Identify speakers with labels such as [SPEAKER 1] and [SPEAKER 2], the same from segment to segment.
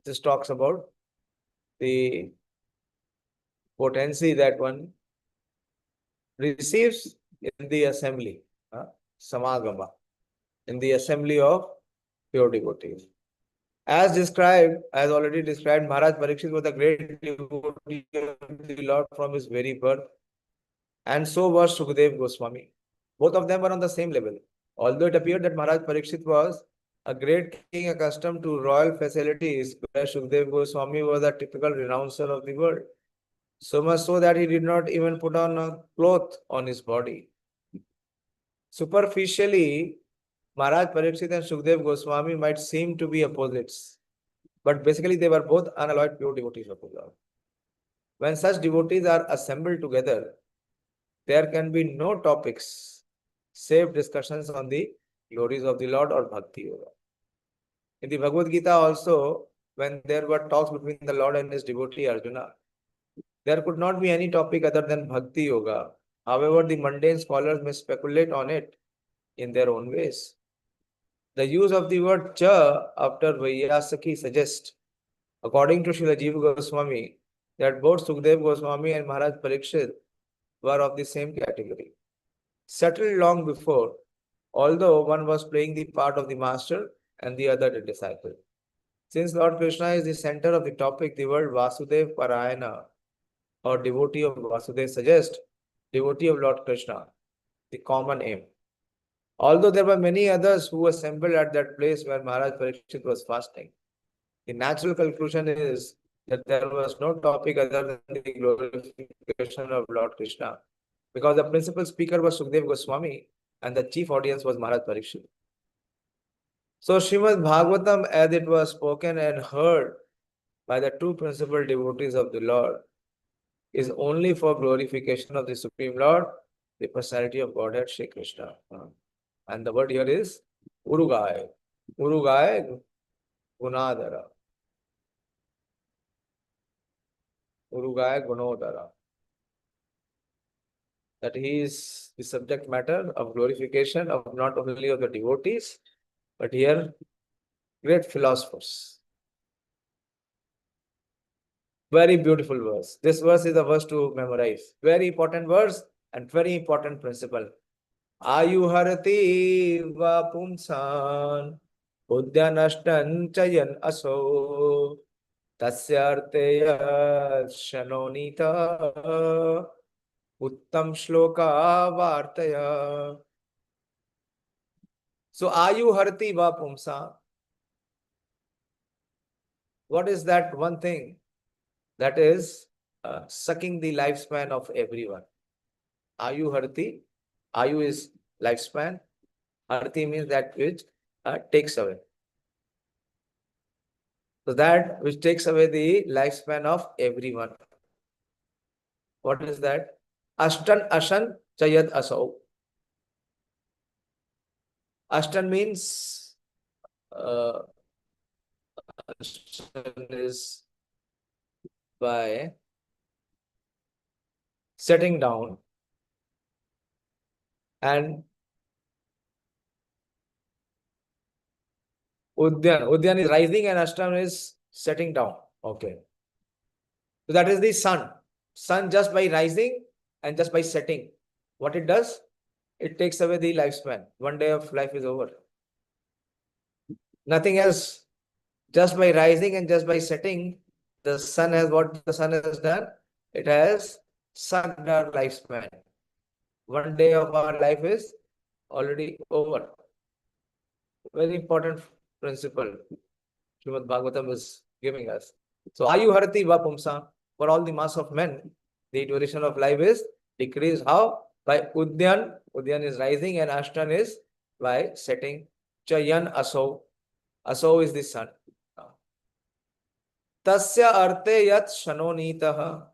[SPEAKER 1] This talks about the potency that one receives in the assembly, samagama, in the assembly of pure devotees. As described, as already described, Maharaj Parikshit was a great devotee of the Lord from his very birth, and so was Sukadeva Goswami. Both of them were on the same level. Although it appeared that Maharaj Parikshit was a great king accustomed to royal facilities, whereas Sukadeva Goswami was a typical renouncer of the world. So much so that he did not even put on a cloth on his body. Superficially, Maharaj Parikshit and Sukadeva Goswami might seem to be opposites, but basically they were both unalloyed pure devotees of the Lord. When such devotees are assembled together, there can be no topics save discussions on the glories of the Lord or Bhakti Yoga. In the Bhagavad Gita also, when there were talks between the Lord and his devotee Arjuna, there could not be any topic other than Bhakti Yoga. However, the mundane scholars may speculate on it in their own ways. The use of the word cha after Vaiyasaki suggests, according to Srila Jiva Goswami, that both Sukadeva Goswami and Maharaj Parikshit were of the same category. Settled long before, although one was playing the part of the master and the other the disciple. Since Lord Krishna is the center of the topic, the word Vasudev Parayana or devotee of Vasudev suggests devotee of Lord Krishna, the common aim. Although there were many others who assembled at that place where Maharaj Parikshit was fasting, the natural conclusion is that there was no topic other than the glorification of Lord Krishna, because the principal speaker was Sukadeva Goswami and the chief audience was Maharaj Parikshit. So Srimad Bhagavatam, as it was spoken and heard by the two principal devotees of the Lord, is only for glorification of the Supreme Lord, the personality of Godhead, Shri Krishna. And the word here is Urugai. Urugai Gunadara. Urugai Gunodara. That he is the subject matter of glorification of not only of the devotees, but here great philosophers. Very beautiful verse. This verse is a verse to memorize. Very important verse and very important principle. Ayuharati va pumsan udyanashtan chayan aso tasyarteya shanonita uttam shloka vartaya. So ayuharati va pumsan. What is that one thing? That is sucking the lifespan of everyone. Ayu harti. Ayu is lifespan. Harti means that which takes away. So that which takes away the lifespan of everyone. What is that? Ashtan ashan chayad asau. Ashtan means ashtan is by setting down, and Udyan is rising and Ashtam is setting down. Okay. So that is the sun. Sun just by rising and just by setting. What it does? It takes away the lifespan. One day of life is over. Nothing else. Just by rising and just by setting, the sun has what the sun has done? It has sucked our lifespan. One day of our life is already over. Very important principle Srimad Bhagavatam is giving us. So Ayu Harati Va Pumsa, for all the mass of men, the duration of life is decreased. How? By Udyan. Udyan is rising and Ashtan is by setting. Chayan Aso. Aso is the sun. Tasya arte yat shanonitaha.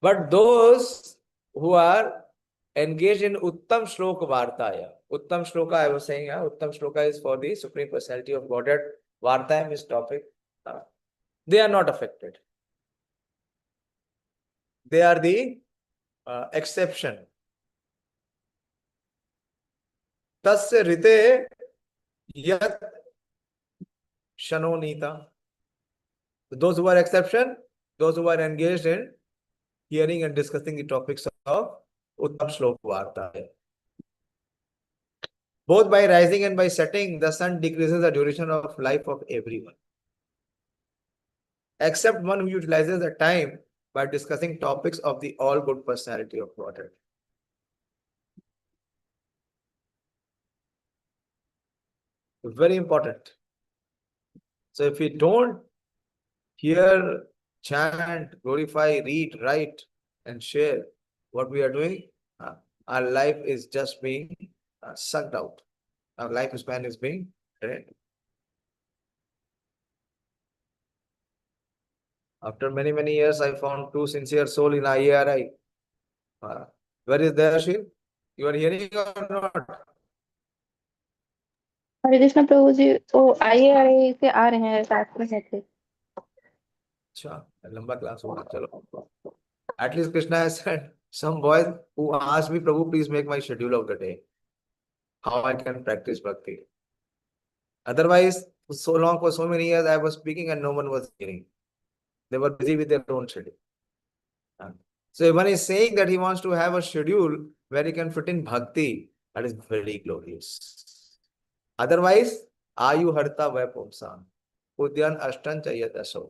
[SPEAKER 1] But those who are engaged in Uttam Shloka Vartaya. Uttam Shloka, I was saying, Uttam Shloka is for the Supreme Personality of Godhead. Vartayam is topic. They are not affected. They are the exception. Tasya rite yat Shanonita. Those who are exception, those who are engaged in hearing and discussing the topics of Uttam Shlok Varta. Both by rising and by setting, the sun decreases the duration of life of everyone, except one who utilizes the time by discussing topics of the all good personality of Godhead. Very important. So if we don't hear, chant, glorify, read, write, and share what we are doing, our life is just being sucked out. Our lifespan is being drained. After many, many years, I found two sincere souls in IARI. Where is Dayāśīl? You are hearing or not?
[SPEAKER 2] हरे कृष्ण प्रभु जी वो आइए से आ रहे हैं साथ में थे
[SPEAKER 1] अच्छा, लंबा क्लास होगा, चलो. At least Krishna has sent some boys who asked me, Prabhu, please make my schedule of the day. How I can practice bhakti. Otherwise, for so many years, I was speaking and no one was hearing. They were busy with their own schedule. So if one is saying that he wants to have a schedule where he can fit in bhakti, that is very glorious. Otherwise, Ayu Harta Vaipumsam, Udyan Ashtan Chayataso.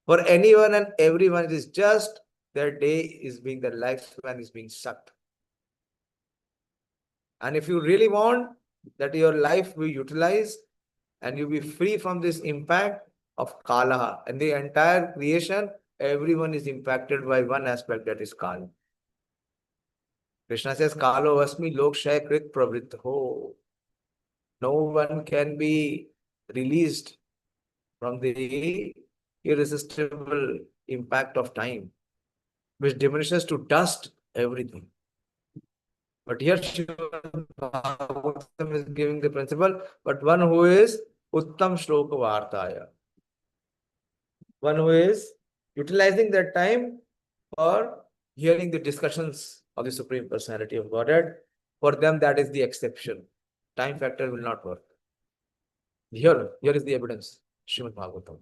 [SPEAKER 1] For anyone and everyone, it is just their day is being, their lifespan is being sucked. And if you really want that your life will utilize and you be free from this impact of Kala and the entire creation, everyone is impacted by one aspect, that is Kala. Krishna says, Kalo Vasmi Lok Shay Krit Pravrittho. No one can be released from the irresistible impact of time, which diminishes to dust everything. But here Srimad Bhagavatam is giving the principle, but one who is Uttam Shloka Vartaya, one who is utilizing that time for hearing the discussions of the Supreme Personality of Godhead, for them that is the exception. Time factor will not work. Here is the evidence, Srimad Bhagavatam.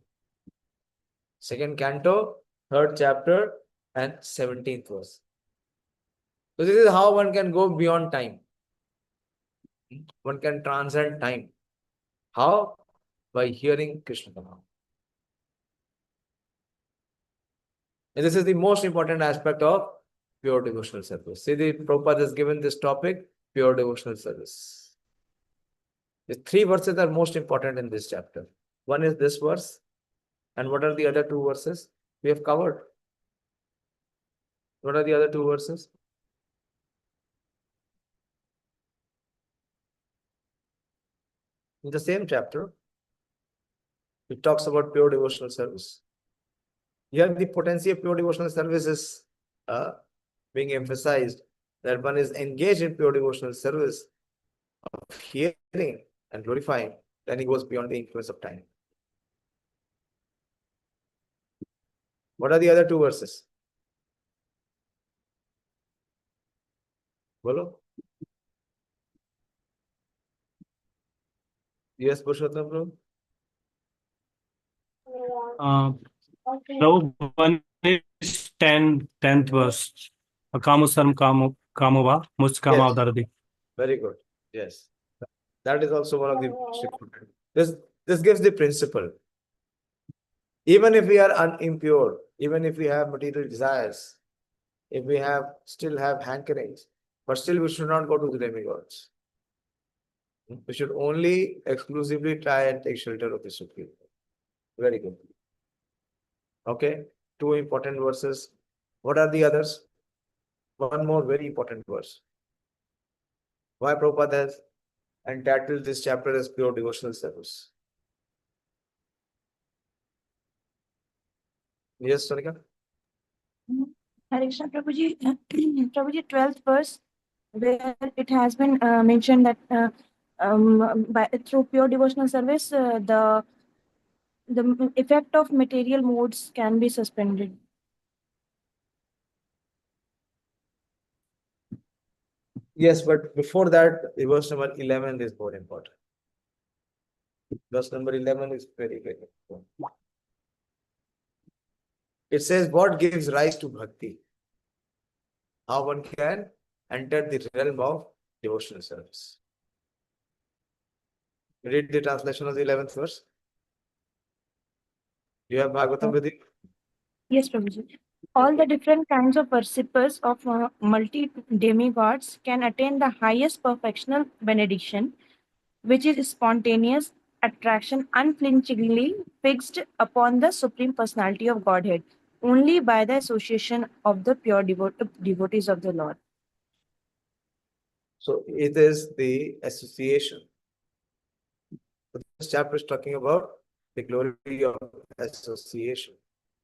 [SPEAKER 1] Second canto, third chapter, and 17th verse. So this is how one can go beyond time. One can transcend time. How? By hearing Krishna Katha. And this is the most important aspect of pure devotional service. See, the Prabhupada has given this topic, pure devotional service. The three verses are most important in this chapter. One is this verse. And what are the other two verses? We have covered. What are the other two verses? In the same chapter, it talks about pure devotional service. Here, the potency of pure devotional service is being emphasized, that one is engaged in pure devotional service of hearing and glorifying, then he goes beyond the influence of time. What are the other two verses? Bolo? Yes, Purushottam Prabhu?
[SPEAKER 3] Prabhu, one is 10th verse. Akamusam kamova muskama daradi.
[SPEAKER 1] Very good. Yes. That is also one of the... This gives the principle. Even if we are unimpure, even if we have material desires, if we still have hankerings, but still we should not go to the demigods. We should only exclusively try and take shelter of the Supreme. Very good. Okay, two important verses. What are the others? One more very important verse. Why Prabhupada has entitled this chapter as pure devotional service? Yes, Sonika?
[SPEAKER 2] Hare Krishna Prabhu ji 12th verse where it has been mentioned that through pure devotional service the effect of material modes can be suspended.
[SPEAKER 1] Yes, but before that, the verse number 11 is more important. Verse number 11 is very, very important. It says, what gives rise to bhakti? How one can enter the realm of devotional service. Read the translation of the 11th verse. You have Bhagavatam with you?
[SPEAKER 2] Yes, Prabhuji. All the different kinds of worshippers of multi-demigods can attain the highest perfectional benediction, which is spontaneous attraction unflinchingly fixed upon the Supreme Personality of Godhead, only by the association of the pure devotees of the Lord.
[SPEAKER 1] So it is the association. This chapter is talking about the glory of association.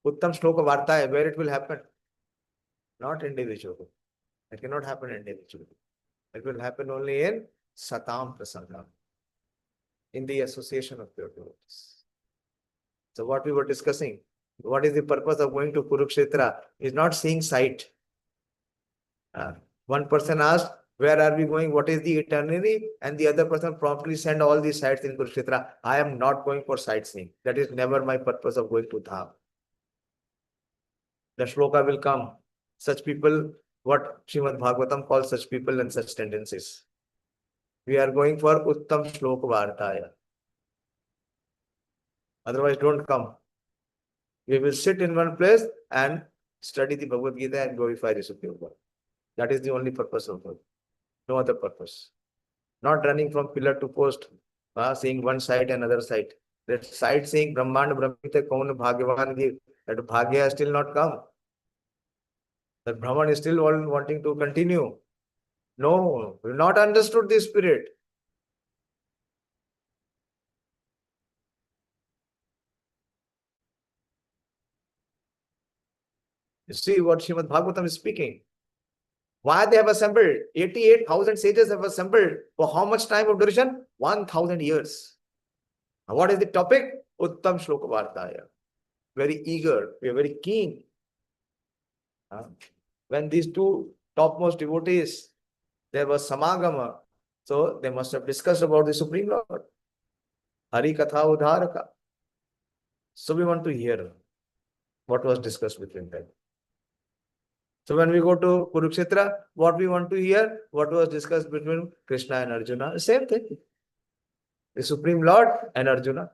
[SPEAKER 1] Uttam Shloka Varta, where it will happen? Not individually. It cannot happen individually. It will happen only in Satam Prasanga, in the association of pure devotees. So what we were discussing, what is the purpose of going to Kurukshetra? Is not seeing sight. One person asked, where are we going? What is the eternity? And the other person promptly sent all these sites in Kurukshetra. I am not going for sightseeing. That is never my purpose of going to Dham. The shloka will come. Such people, what Srimad Bhagavatam calls such people and such tendencies. We are going for Uttam Shloka Vartaya. Otherwise, don't come. We will sit in one place and study the Bhagavad Gita and glorify the Supreme Lord. That is the only purpose of it. No other purpose. Not running from pillar to post, seeing one side and another side. That side saying Brahmand Brahmite Kaun Bhagyavan, that Bhagya has still not come. That Brahman is still wanting to continue. No, we have not understood the spirit. You see what Srimad Bhagavatam is speaking. Why they have assembled? 88,000 sages have assembled. For how much time of duration? 1,000 years. Now, what is the topic? Uttam Shloka Vartaya. Very eager. We are very keen. When these two topmost devotees, there was Samagama. So they must have discussed about the Supreme Lord. Hari Katha Udharaka. So we want to hear what was discussed between them. So when we go to Kurukshetra, what we want to hear, what was discussed between Krishna and Arjuna, same thing. The Supreme Lord and Arjuna.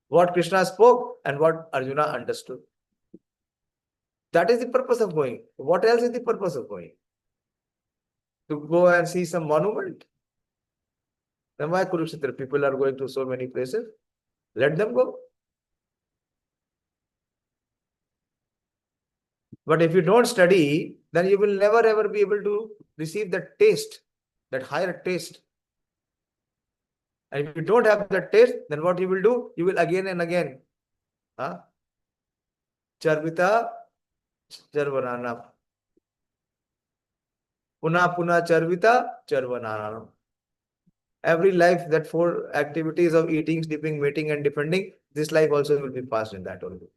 [SPEAKER 1] What Krishna spoke and what Arjuna understood. That is the purpose of going. What else is the purpose of going? To go and see some monument. Then why Kurukshetra? People are going to so many places. Let them go. But if you don't study, then you will never ever be able to receive that taste, that higher taste. And if you don't have that taste, then what you will do? You will again and again. Charvita, charvanana. Puna puna charvita, charvanana. Every life, that 4 activities of eating, sleeping, mating, and defending, this life also will be passed in that only.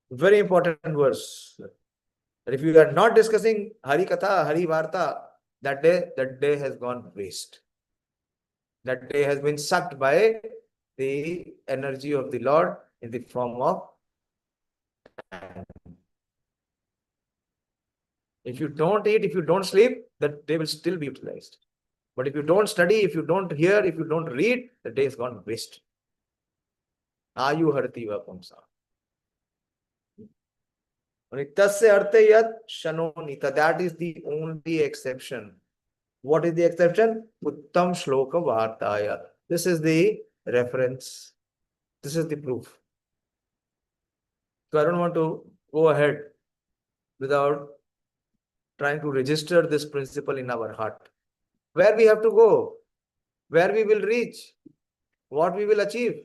[SPEAKER 1] Very important verse. That if you are not discussing Hari Katha, Hari Varta, that day has gone waste. That day has been sucked by the energy of the Lord in the form of time. If you don't eat, if you don't sleep, that day will still be utilized. But if you don't study, if you don't hear, if you don't read, the day has gone waste. Ayu harti va pumsa. That is the only exception. What is the exception? Uttam Shloka Vartaya. This is the reference. This is the proof. So I don't want to go ahead without trying to register this principle in our heart. Where we have to go, where we will reach, what we will achieve.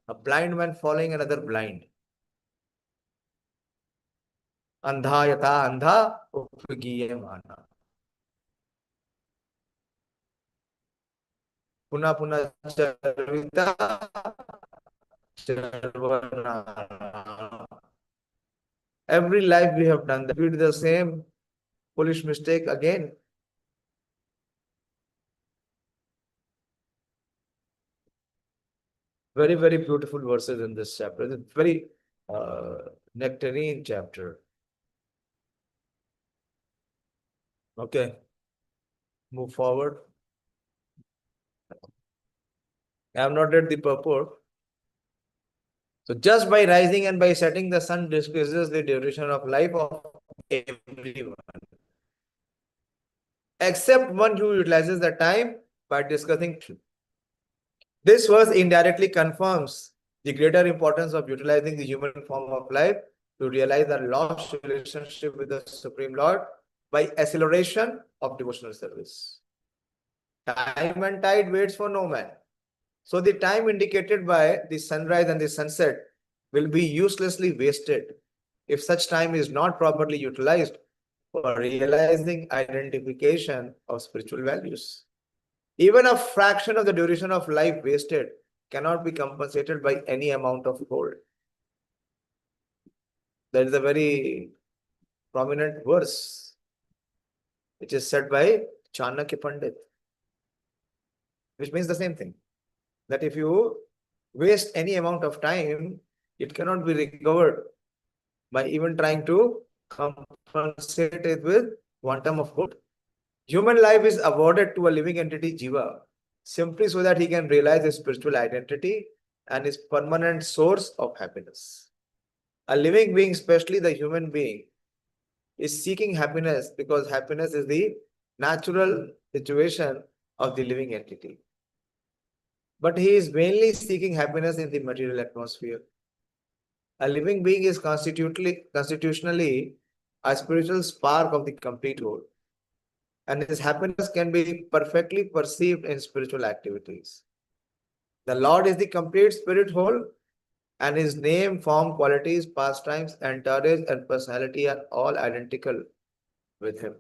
[SPEAKER 1] A blind man following another blind. Andha yata andha upagiyamana. Puna puna charvita charvanana. Every life we have done that. We do the same foolish mistake again. Very, very beautiful verses in this chapter. It's very nectarine chapter. Okay. Move forward. I have not read the purport. So just by rising and by setting, the sun decreases the duration of life of everyone, except one who utilizes the time by discussing truth. This verse indirectly confirms the greater importance of utilizing the human form of life to realize the lost relationship with the Supreme Lord by acceleration of devotional service. Time and tide waits for no man. So the time indicated by the sunrise and the sunset will be uselessly wasted if such time is not properly utilized for realizing identification of spiritual values. Even a fraction of the duration of life wasted cannot be compensated by any amount of gold. That is a very prominent verse, which is said by Chanakya Pandit, which means the same thing. That if you waste any amount of time, it cannot be recovered by even trying to compensate it with quantum of gold. Human life is awarded to a living entity, Jiva, simply so that he can realize his spiritual identity and his permanent source of happiness. A living being, especially the human being, is seeking happiness because happiness is the natural situation of the living entity. But he is mainly seeking happiness in the material atmosphere. A living being is constitutionally a spiritual spark of the complete whole, and his happiness can be perfectly perceived in spiritual activities. The Lord is the complete spirit whole, and his name, form, qualities, pastimes, entourage, and personality are all identical with him.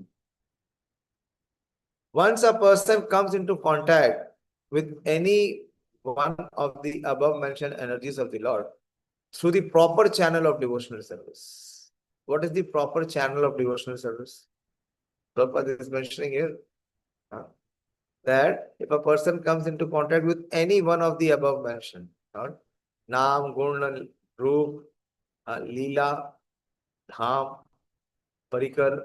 [SPEAKER 1] Once a person comes into contact with any one of the above mentioned energies of the Lord through the proper channel of devotional service. What is the proper channel of devotional service? Prabhupada is mentioning here that if a person comes into contact with any one of the above mentioned, Naam, Gun, Roop, Leela, Dham, Parikar,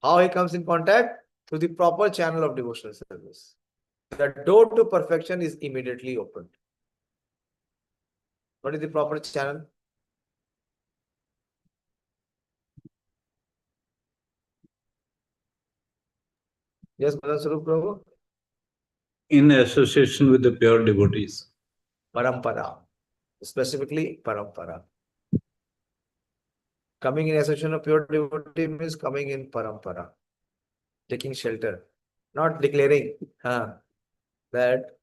[SPEAKER 1] how he comes in contact? Through the proper channel of devotional service. The door to perfection is immediately opened. What is the proper channel? Yes, Madan Swarup Prabhu?
[SPEAKER 4] In association with the pure devotees.
[SPEAKER 1] Parampara. Specifically, parampara. Coming in association of pure devotee means coming in parampara. Taking shelter. Not declaring that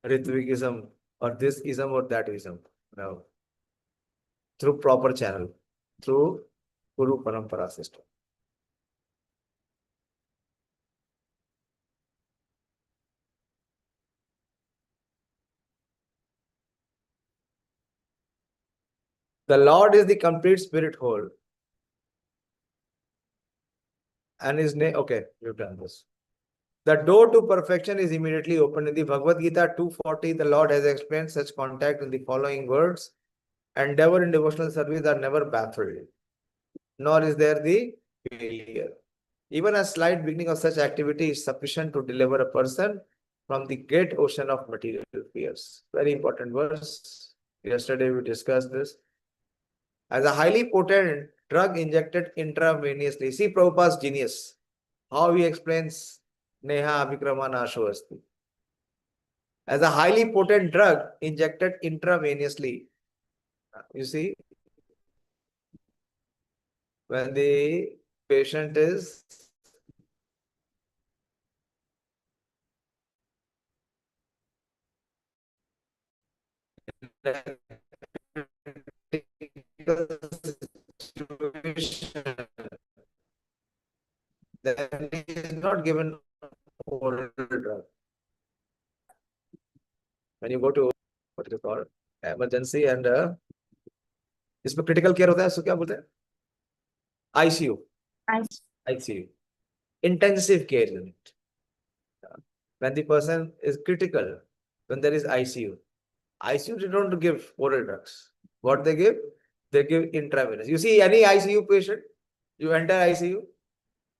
[SPEAKER 1] Ritvikism or this ism or that ism. No. Through proper channel. Through Guru Parampara system. The Lord is the complete spirit whole. And his name, okay, you've done this. The door to perfection is immediately opened. In the Bhagavad Gita 240, the Lord has explained such contact in the following words. Endeavor in devotional service are never baffled, nor is there the failure. Even a slight beginning of such activity is sufficient to deliver a person from the great ocean of material fears. Very important verse. Yesterday we discussed this. As a highly potent drug injected intravenously. See Prabhupada's genius. How he explains Neha Abhikrama Nasho Asti. As a highly potent drug injected intravenously. You see, when the patient is then he is not given oral drug. When you go to what is it called, emergency and इसमें critical care होता है, उसको क्या बोलते हैं? ICU. ICU. Intensive care unit. When the person is critical, when there is ICU. ICU, they don't give oral drugs. What they give? They give intravenous. You see any ICU patient, you enter ICU,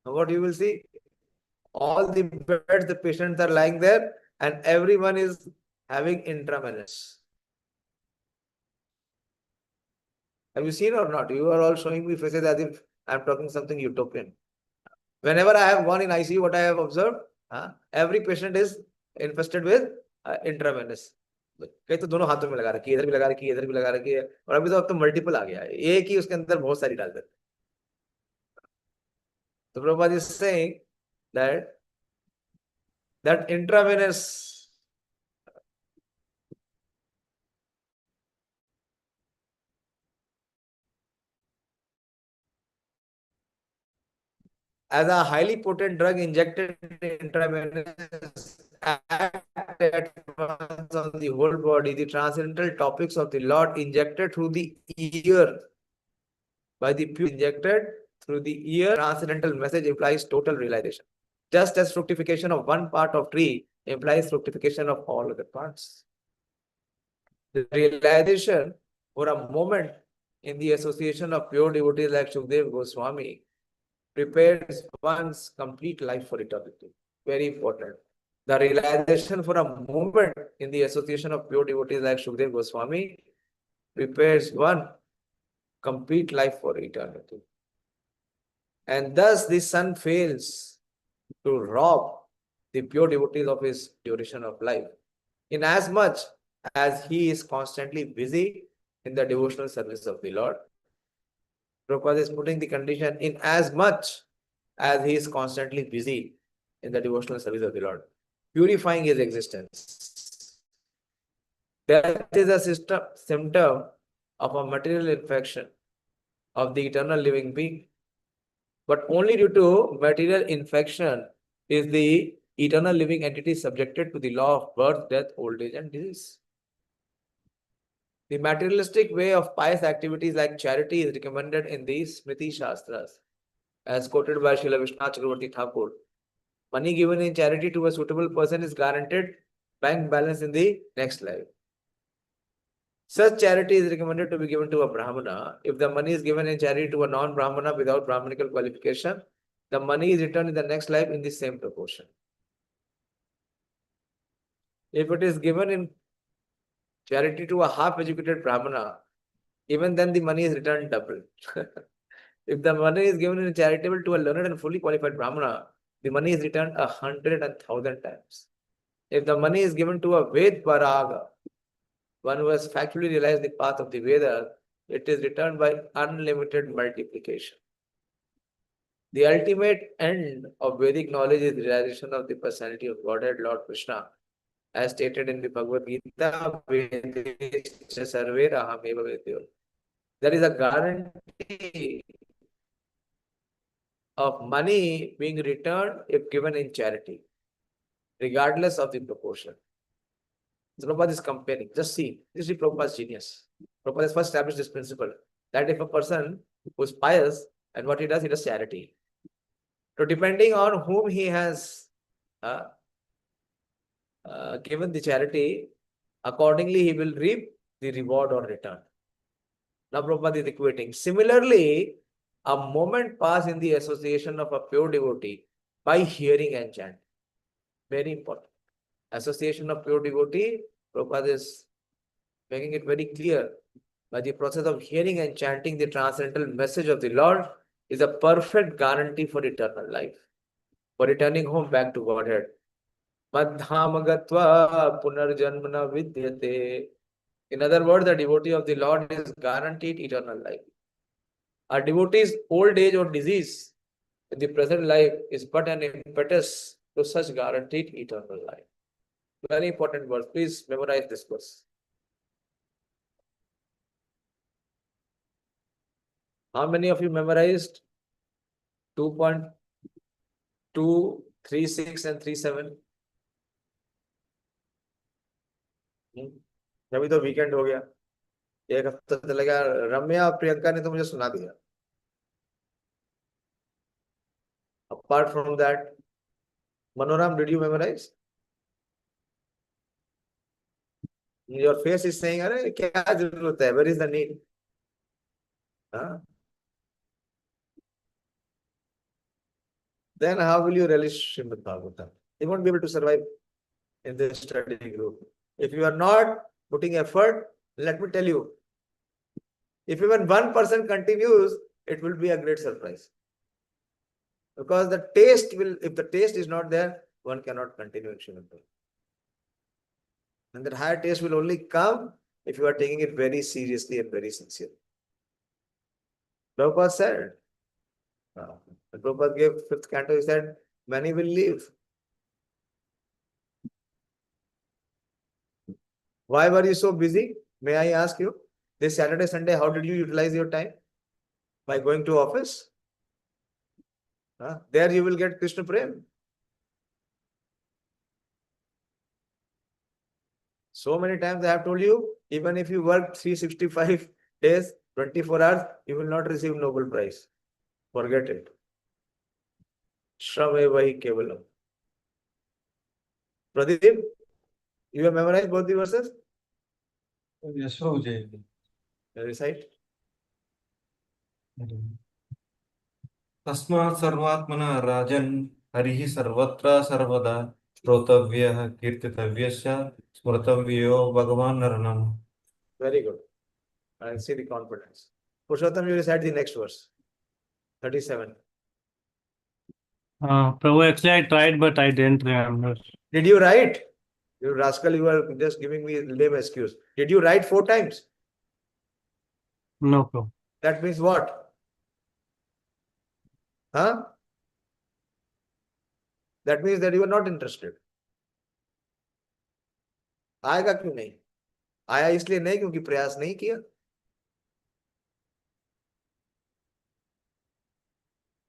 [SPEAKER 1] what you will see? All the beds, the patients are lying there and everyone is having intravenous. Have you seen or not? You are all showing me faces as if I am talking something utopian. Whenever I have gone in ICU, what I have observed, every patient is infested with intravenous. कई तो दोनों हाथों में लगा रखी है, इधर भी लगा रखी है, इधर भी लगा रखी है, और अभी तो अब तो मल्टीपल आ गया है, एक ही उसके अंदर बहुत सारी डाल देते। तो Prabhupada is saying that intravenous as a highly potent drug injected intravenous act at once on the whole body, the transcendental topics of the Lord injected through the ear by the pure injected through the ear, transcendental message implies total realization. Just as fructification of one part of tree implies fructification of all other parts. The realization for a moment in the association of pure devotees like Shukdev Goswami prepares one's complete life for eternity. Very important. The realization for a moment in the association of pure devotees like Shukdev Goswami prepares one complete life for eternity. And thus the sun fails to rob the pure devotees of his duration of life, inasmuch as he is constantly busy in the devotional service of the Lord. Prabhupada is putting the condition in as much as he is constantly busy in the devotional service of the Lord, purifying his existence. Death is a symptom of a material infection of the eternal living being. But only due to material infection is the eternal living entity subjected to the law of birth, death, old age, and disease. The materialistic way of pious activities like charity is recommended in the Smriti Shastras, as quoted by Srila Vishwanath Chakravarti Thakur. Money given in charity to a suitable person is guaranteed bank balance in the next life. Such charity is recommended to be given to a Brahmana. If the money is given in charity to a non-Brahmana without Brahmanical qualification, the money is returned in the next life in the same proportion. If it is given in charity to a half-educated Brahmana, even then the money is returned double. If the money is given in charitable to a learned and fully qualified Brahmana, the money is returned 100 and 1,000 times. If the money is given to a Ved Paraga, one who has factually realized the path of the Vedas, it is returned by unlimited multiplication. The ultimate end of Vedic knowledge is the realization of the personality of Godhead, Lord Krishna, as stated in the Bhagavad Gita. There is a guarantee of money being returned if given in charity, regardless of the proportion. So Prabhupada is comparing. Just see, this is Prabhupada's genius. Prabhupada has first established this principle that if a person who is pious and what he does charity. So depending on whom he has given the charity, accordingly he will reap the reward or return. Now Prabhupada is equating. Similarly, a moment passed in the association of a pure devotee by hearing and chanting. Very important. Association of pure devotee, Prabhupada is making it very clear. By the process of hearing and chanting the transcendental message of the Lord is a perfect guarantee for eternal life, for returning home back to Godhead. Madhamagatva punarjanmana vidyate. In other words, the devotee of the Lord is guaranteed eternal life. A devotee's old age or disease in the present life is but an impetus to such guaranteed eternal life. Very important verse. Please memorize this verse. How many of you memorized 2.2, 3.6 and 3.7? अभी तो weekend हो गया, एक हफ्ता चलेगा। रम्या और प्रियंका ने तो मुझे सुना दिया। Apart from that, Manoram, did you memorize? Your face is saying, "Arey, kya zarurat hai? Where is the need?" Huh? Then how will you relish Srimad Bhagavatam? You won't be able to survive in this study group. If you are not putting effort, let me tell you, if even 1% continues, it will be a great surprise. Because the taste will, if the taste is not there, one cannot continue in Srimad Bhagavatam. And that higher taste will only come if you are taking it very seriously and very sincerely. Prabhupada said, when Prabhupada gave 5th canto, he said, many will leave. Why were you so busy? May I ask you? This Saturday, Sunday, how did you utilize your time? By going to office? There you will get Krishna Prem. So many times I have told you, even if you work 365 days, 24 hours, you will not receive Nobel Prize. Forget it. Shramevahi kevalam. Pradeep, you have memorized both the verses?
[SPEAKER 5] Yes, Prabhuji.
[SPEAKER 1] Recite.
[SPEAKER 5] तस्मात् सर्वात्मना राजन् हरिः सर्वत्र सर्वदा श्रोतव्यः कीर्तितव्यश्च स्मर्तव्यो भगवान् नरनम्.
[SPEAKER 1] Very good. I see the confidence. Purushottam, you recite the next verse. 37.
[SPEAKER 3] Prabhu, actually I tried, but I didn't remember.
[SPEAKER 1] Did you write? You rascal, you are just giving me a lame excuse. Did you write 4 times?
[SPEAKER 3] No, Prabhu.
[SPEAKER 1] That means what? Huh? That means that you are not interested. आएगा क्यों नहीं? आया इसलिए नहीं क्योंकि प्रयास नहीं किया.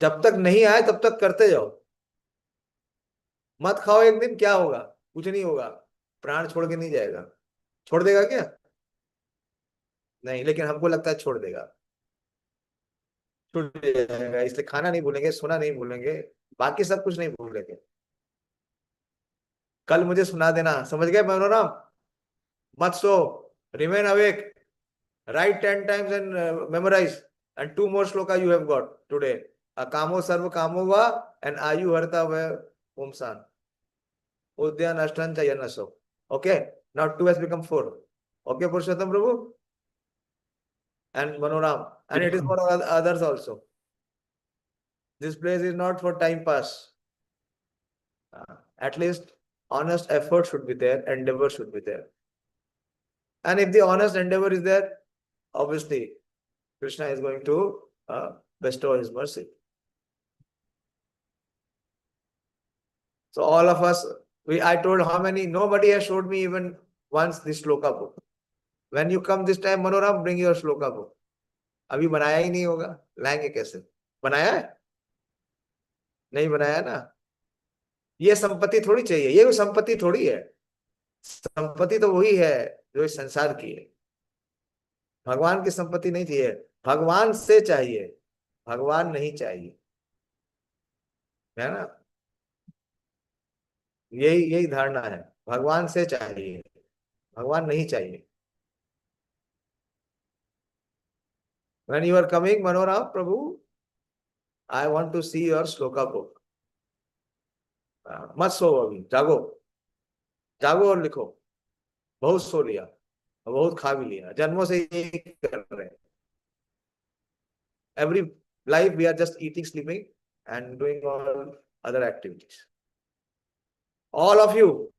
[SPEAKER 1] जब तक नहीं आए तब तक करते जाओ. मत खाओ एक दिन, क्या होगा? कुछ नहीं होगा. प्राण छोड़ के नहीं जाएगा. छोड़ देगा क्या? नहीं, लेकिन हमको लगता है छोड़ देगा. छूट जाएगा, इसलिए खाना नहीं भूलेंगे, सोना नहीं भूलेंगे, बाकी सब कुछ नहीं भूलेंगे. कल मुझे सुना देना. समझ गए मनोरम? मत सो. Remain awake. Write 10 times and memorize. And 2 more shloka you have got today. Akamo sarva kamo va and ayu harta va umsan. Udyan ashtan chayanaso. Okay. Now 2 has become 4. Okay, Purushottam Prabhu? And Manoram. And it is for others also. This place is not for time pass. At least honest effort should be there, endeavor should be there. And if the honest endeavor is there, obviously Krishna is going to bestow his mercy. So all of us, I told how many, nobody has showed me even once this shloka book. When you come this time, Manoram, bring your shloka book. अभी बनाया ही नहीं होगा, लाएंगे कैसे? बनाया है? नहीं बनाया ना? ये संपत्ति थोड़ी चाहिए, ये संपत्ति थोड़ी है. संपत्ति तो वही है जो इस संसार की है. भगवान की संपत्ति नहीं चाहिए, भगवान से चाहिए, भगवान नहीं चाहिए, है ना? यही धारणा है. भगवान से चाहिए, भगवान नहीं चाहिए. When you are coming, Manoram Prabhu, I want to see your shloka book. मत सो अभी, जागो, जागो और लिखो. बहुत सो लिया, बहुत खा भी लिया, जन्मों से यही कर रहे हैं. Every life we are just eating, sleeping and doing all other activities. All of you,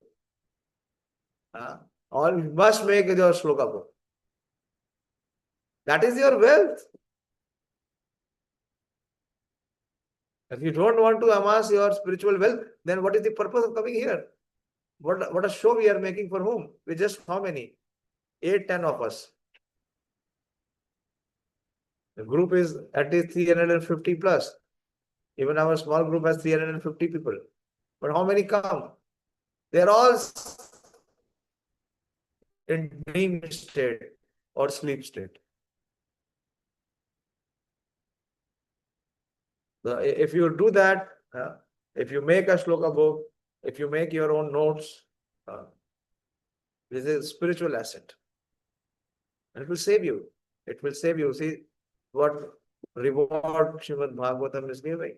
[SPEAKER 1] all must make your shloka book. That is your wealth. If you don't want to amass your spiritual wealth, then what is the purpose of coming here? What a show we are making for whom? We just how many? 8, 10 of us. The group is at least 350 plus. Even our small group has 350 people. But how many come? They are all in dream state or sleep state. So if you do that, If you make a shloka book, if you make your own notes, this is a spiritual asset. And it will save you. It will save you. See what reward Srimad Bhagavatam is giving.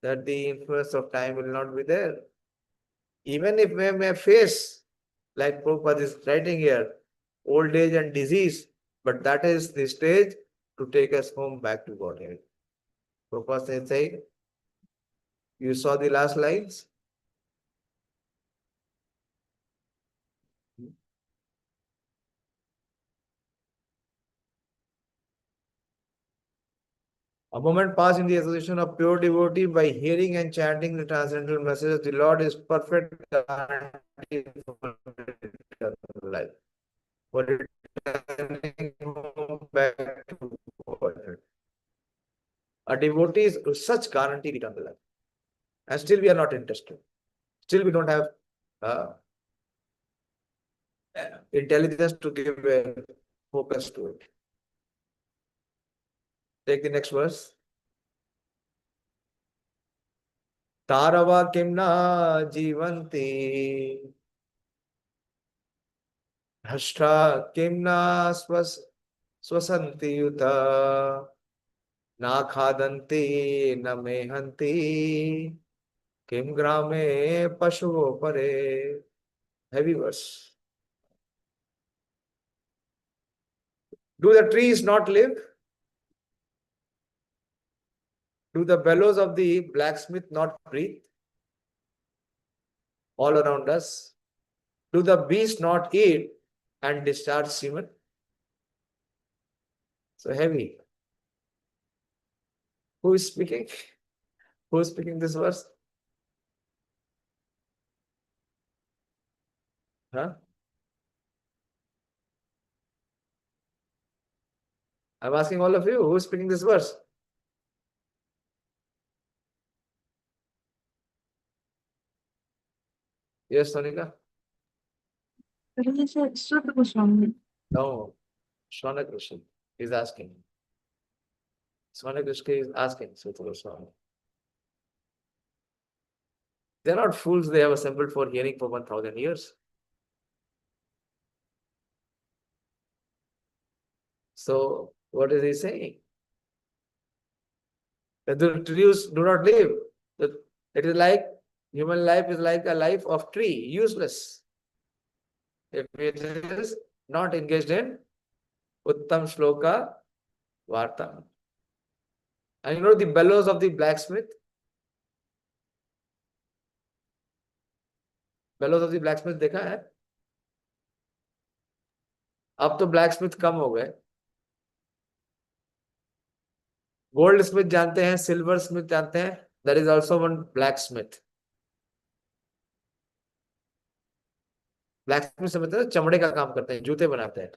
[SPEAKER 1] That the influence of time will not be there. Even if we may face, like Prabhupada is writing here, old age and disease, but that is the stage to take us home back to Godhead. Prabhupada is saying, you saw the last lines? A moment passed in the association of pure devotee by hearing and chanting the transcendental messages. The Lord is perfect guarantee for eternal life. For returning home back to Godhead. A devotee is such guaranteed eternal life. And still we are not interested. Still we don't have intelligence to give a focus to it. Take the next verse. Tarava kimna jivanti Hashtra kimna swasanti yuta Na khadanti na mehanti Kim grame pashuvo pare. Heavy verse. Do the trees not live? Do the bellows of the blacksmith not breathe? All around us. Do the beasts not eat and discharge semen? So heavy. Who is speaking? Who is speaking this verse? Huh? I'm asking all of you, who is speaking this verse? Yes, Sonika?
[SPEAKER 2] Prabhuji said Sutta Goswami.
[SPEAKER 1] No. Shwana Krishna is asking. Shwana Krishna is asking Sutta Goswami. They're not fools, they have assembled for hearing for 1000 years. So, what is he saying? That the trees do not live. That it is like, human life is like a life of tree, useless. If it is not engaged in Uttam Shloka Varta. And you know the bellows of the blacksmith? Bellows of the blacksmith देखा है? अब तो blacksmith कम हो गए. Gold smith जानते हैं, silver smith जानते हैं. There is also one blacksmith. Blacksmith समझते हैं, चमड़े का काम करते हैं, जूते बनाते हैं.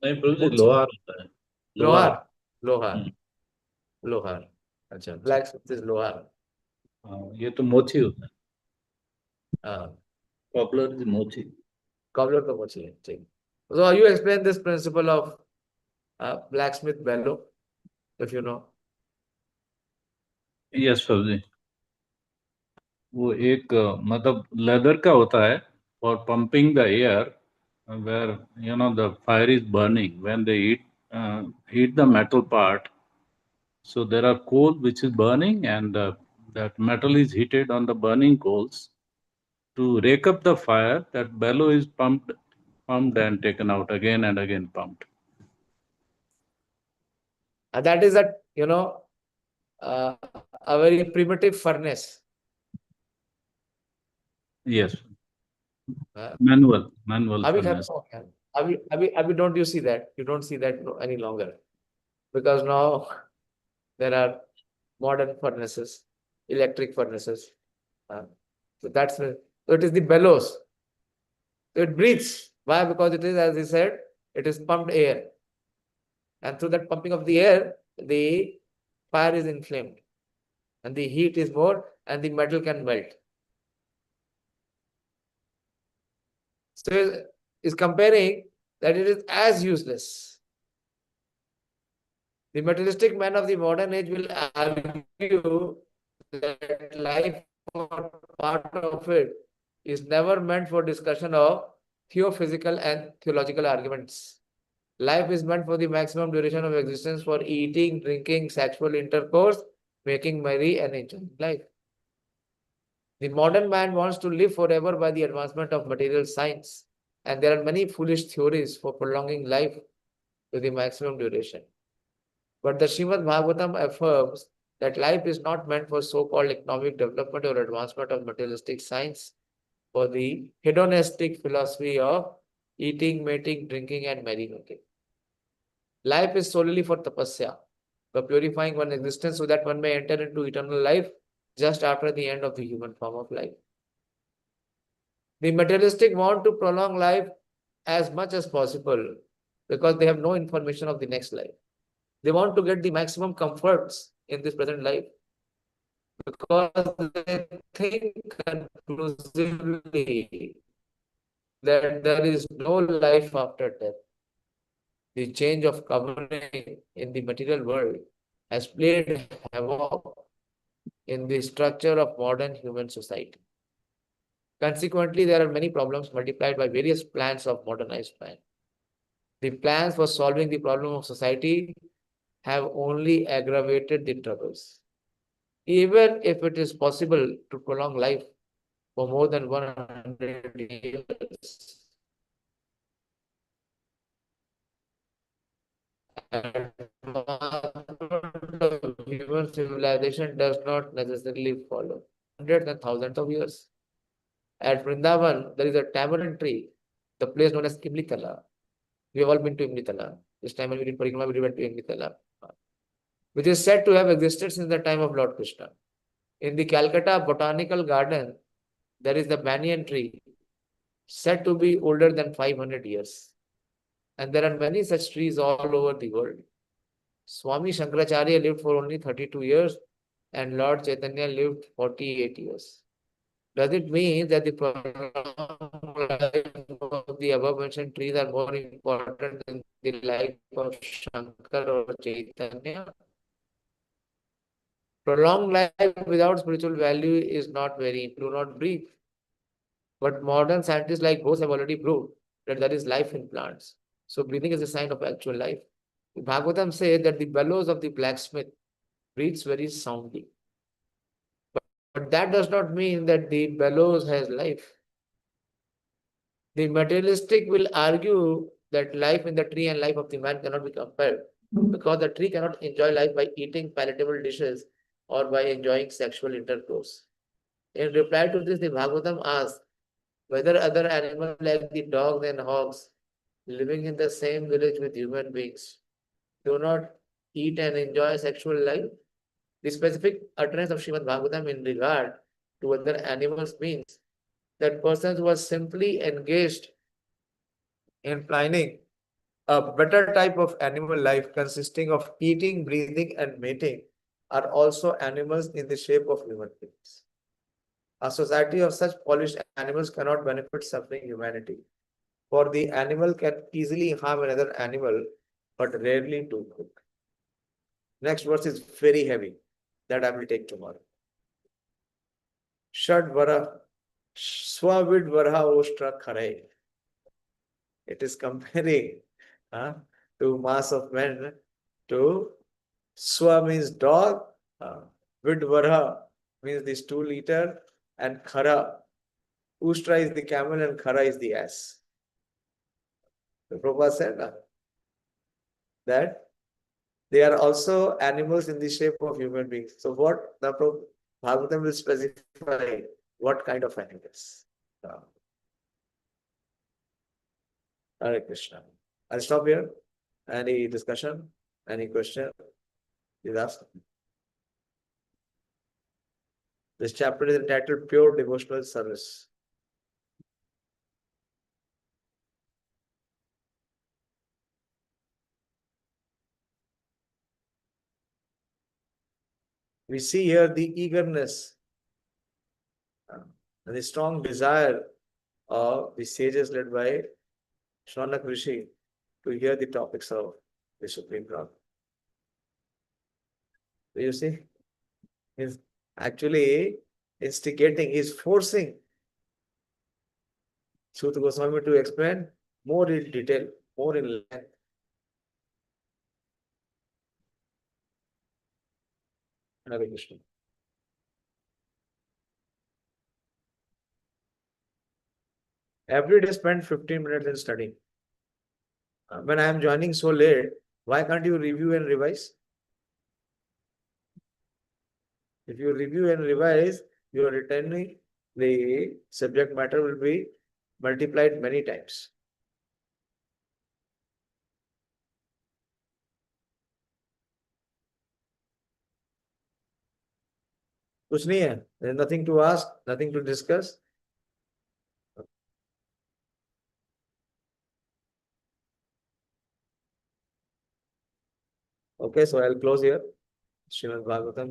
[SPEAKER 4] नहीं प्रभु जी लोहार होता है
[SPEAKER 1] लोहार. लोहार. अच्छा, blacksmith is लोहार.
[SPEAKER 4] हाँ, ये तो मोची होता है
[SPEAKER 1] हाँ.
[SPEAKER 4] पॉपुलर इज मोची
[SPEAKER 1] Cobbler तो मोची है. ठीक. So you explain this principle of blacksmith bellow, if you know.
[SPEAKER 4] Yes Prabhu ji वो एक मतलब लेदर का होता है for pumping the air where you know the fire is burning when they heat the metal part, so there are coal which is burning and that metal is heated on the burning coals to rake up the fire. That bellow is pumped and taken out again and again pumped.
[SPEAKER 1] And that is a, you know, a very primitive furnace.
[SPEAKER 4] Yes,
[SPEAKER 1] Uh,
[SPEAKER 4] manual
[SPEAKER 1] Abhi
[SPEAKER 4] furnace.
[SPEAKER 1] Abhi don't you see that? You don't see that any longer. Because now there are modern furnaces, electric furnaces. So that's so it is the bellows. It breathes. Why? Because it is, as he said, it is pumped air. And through that pumping of the air, the fire is inflamed. And the heat is more and the metal can melt. So is comparing that it is as useless. The materialistic man of the modern age will argue that life or part of it is never meant for discussion of theophysical and theological arguments. Life is meant for the maximum duration of existence for eating, drinking, sexual intercourse, making merry, and enjoying life. The modern man wants to live forever by the advancement of material science, and there are many foolish theories for prolonging life to the maximum duration. But the Srimad Bhagavatam affirms that life is not meant for so-called economic development or advancement of materialistic science, for the hedonistic philosophy of eating, mating, drinking, and merrymaking. Life is solely for tapasya, for purifying one's existence so that one may enter into eternal life just after the end of the human form of life. The materialistic want to prolong life as much as possible because they have no information of the next life. They want to get the maximum comforts in this present life because they think conclusively that there is no life after death. The change of covering in the material world has played havoc in the structure of modern human society. Consequently, there are many problems multiplied by various plans of modernized man. The plans for solving the problem of society have only aggravated the troubles. Even if it is possible to prolong life for more than 100 years, human civilization does not necessarily follow. Hundreds and thousands of years. At Vrindavan, there is a tamarind tree, the place known as Imlitala. We have all been to Imlitala. This time when we did Parikrama, we went to Imlitala, which is said to have existed since the time of Lord Krishna. In the Calcutta Botanical Garden, there is the banyan tree, said to be older than 500 years. And there are many such trees all over the world. Swami Shankaracharya lived for only 32 years and Lord Chaitanya lived 48 years. Does it mean that the prolonged life of the above mentioned trees are more important than the life of Shankar or Chaitanya? Prolonged life without spiritual value is not very, do not breathe. But modern scientists like Bose have already proved that there is life in plants. So breathing is a sign of actual life. The Bhagavatam says that the bellows of the blacksmith breathes very soundly. But that does not mean that the bellows has life. The materialistic will argue that life in the tree and life of the man cannot be compared because the tree cannot enjoy life by eating palatable dishes or by enjoying sexual intercourse. In reply to this, the Bhagavatam asks whether other animals like the dogs and hogs living in the same village with human beings do not eat and enjoy sexual life. The specific utterance of Srimad Bhagavatam in regard to other animals means that persons who are simply engaged in planning a better type of animal life consisting of eating, breathing, and mating are also animals in the shape of human beings. A society of such polished animals cannot benefit suffering humanity, for the animal can easily harm another animal, but rarely do good. Next verse is very heavy, that I will take tomorrow. Shadvara Swavid Varha Oshtra Khare. It is comparing to mass of men to Swa means dog, Vidvarha means the stool eater, and Khara. Ushtra is the camel and Khara is the ass. The Prabhupada said that they are also animals in the shape of human beings. So what the Bhagavatam will specify what kind of animals. Hare Krishna. I'll stop here. Any discussion? Any question? Please ask. This chapter is entitled Pure Devotional Service. We see here the eagerness and the strong desire of the sages led by Shaunak Rishi to hear the topics of the Supreme Lord. You see, he's actually instigating, he's forcing Sūta Goswami to explain more in detail, more in length. Hare Krishna. Every day spend 15 minutes in studying. When I am joining so late, why can't you review and revise? If you review and revise, your returning the subject matter will be multiplied many times. कुछ नहीं है. There is nothing to ask, nothing to discuss. Okay, so I'll close here. Srimad Bhagavatam.